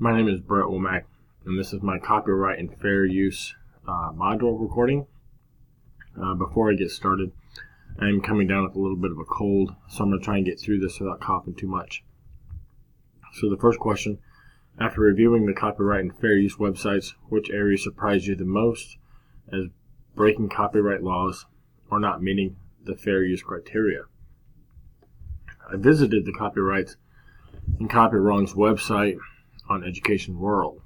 My name is Brett Womack, and this is my copyright and fair use module recording. Before I get started, I'm coming down with a little bit of a cold, so I'm going to try and get through this without coughing too much. So the first question, after reviewing the copyright and fair use websites, which area surprised you the most as breaking copyright laws or not meeting the fair use criteria? I visited the Copyrights and Copywrongs website on Education World.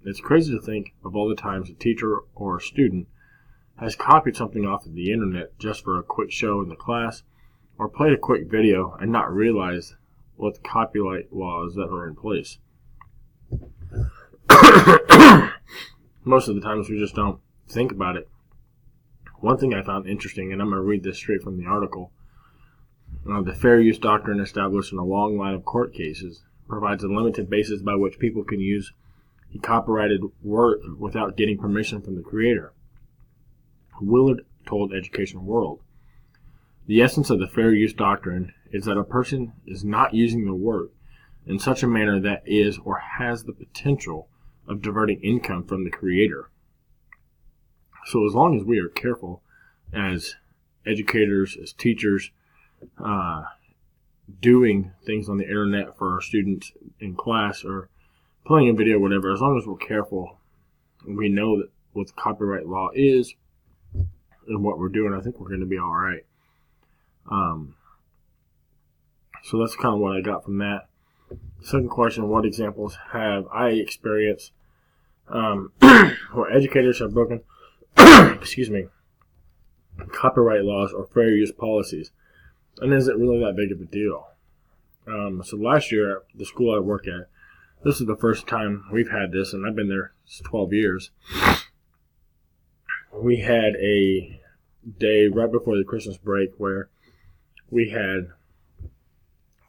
It's crazy to think of all the times a teacher or a student has copied something off of the internet just for a quick show in the class or played a quick video and not realized what the copyright laws that are in place. Most of the times we just don't think about it. One thing I found interesting, and I'm going to read this straight from the article, the fair use doctrine established in a long line of court cases provides a limited basis by which people can use a copyrighted work without getting permission from the creator. Willard told Education World, "The essence of the fair use doctrine is that a person is not using the work in such a manner that is or has the potential of diverting income from the creator." So as long as we are careful as educators, as teachers, doing things on the internet for our students in class or playing a video, whatever, as long as we're careful, we know that what the copyright law is and what we're doing, I think we're going to be all right. So that's kind of what I got from that. Second question, what examples have I experienced where educators have broken copyright laws or fair use policies? And is it really that big of a deal? So last year at the school I work at, this is the first time we've had this, and I've been there 12 years. We had a day right before the Christmas break where we had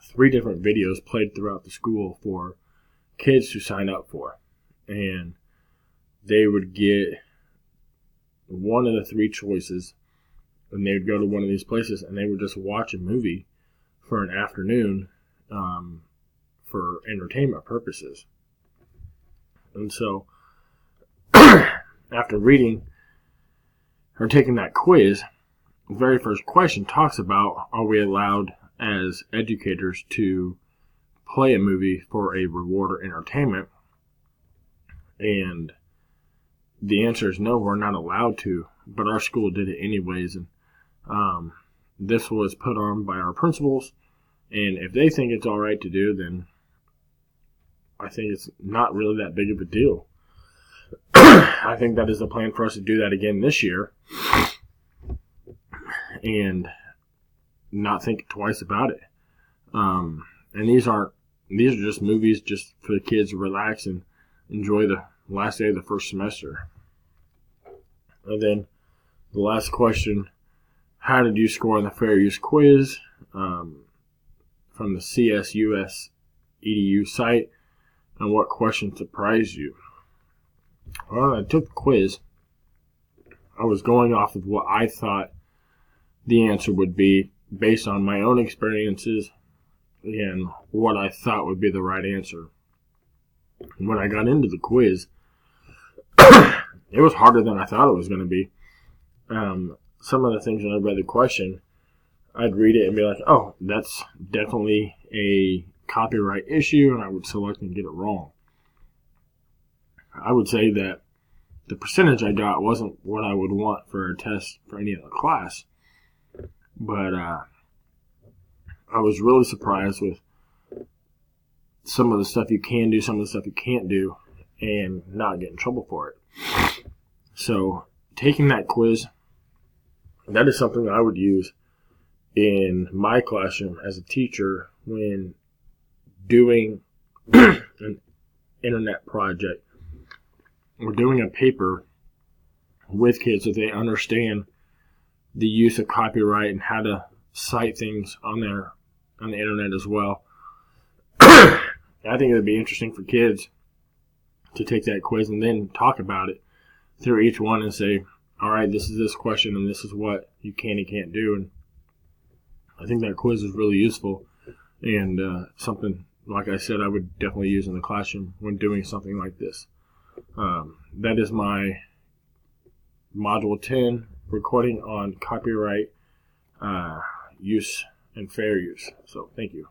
3 different videos played throughout the school for kids to sign up for. And they would get one of the 3 choices, and they would go to one of these places and they would just watch a movie for an afternoon for entertainment purposes. And so after reading or taking that quiz, the very first question talks about, are we allowed as educators to play a movie for a reward or entertainment? And the answer is no, we're not allowed to, but our school did it anyways. And this was put on by our principals, and if they think it's all right to do, then I think it's not really that big of a deal. I think that is the plan for us to do that again this year and not think twice about it. And these are just movies just for the kids to relax and enjoy the last day of the first semester. And then the last question, how did you score on the fair use quiz from the CSUS EDU site, and what question surprised you? Well, I took the quiz. I was going off of what I thought the answer would be based on my own experiences and what I thought would be the right answer. And when I got into the quiz, it was harder than I thought it was going to be. Some of the things when I read the question, I'd read it and be like, oh, that's definitely a copyright issue, and I would select and get it wrong. I would say that the percentage I got wasn't what I would want for a test for any other class, but I was really surprised with some of the stuff you can do, some of the stuff you can't do, and not get in trouble for it. So taking that quiz, that is something that I would use in my classroom as a teacher when doing an internet project or doing a paper with kids so they understand the use of copyright and how to cite things on the internet as well. I think it would be interesting for kids to take that quiz and then talk about it through each one and say, all right, this is this question and this is what you can and can't do. And I think that quiz is really useful and something like I said, I would definitely use in the classroom when doing something like this. That is my Module 10 recording on copyright use and fair use. So thank you.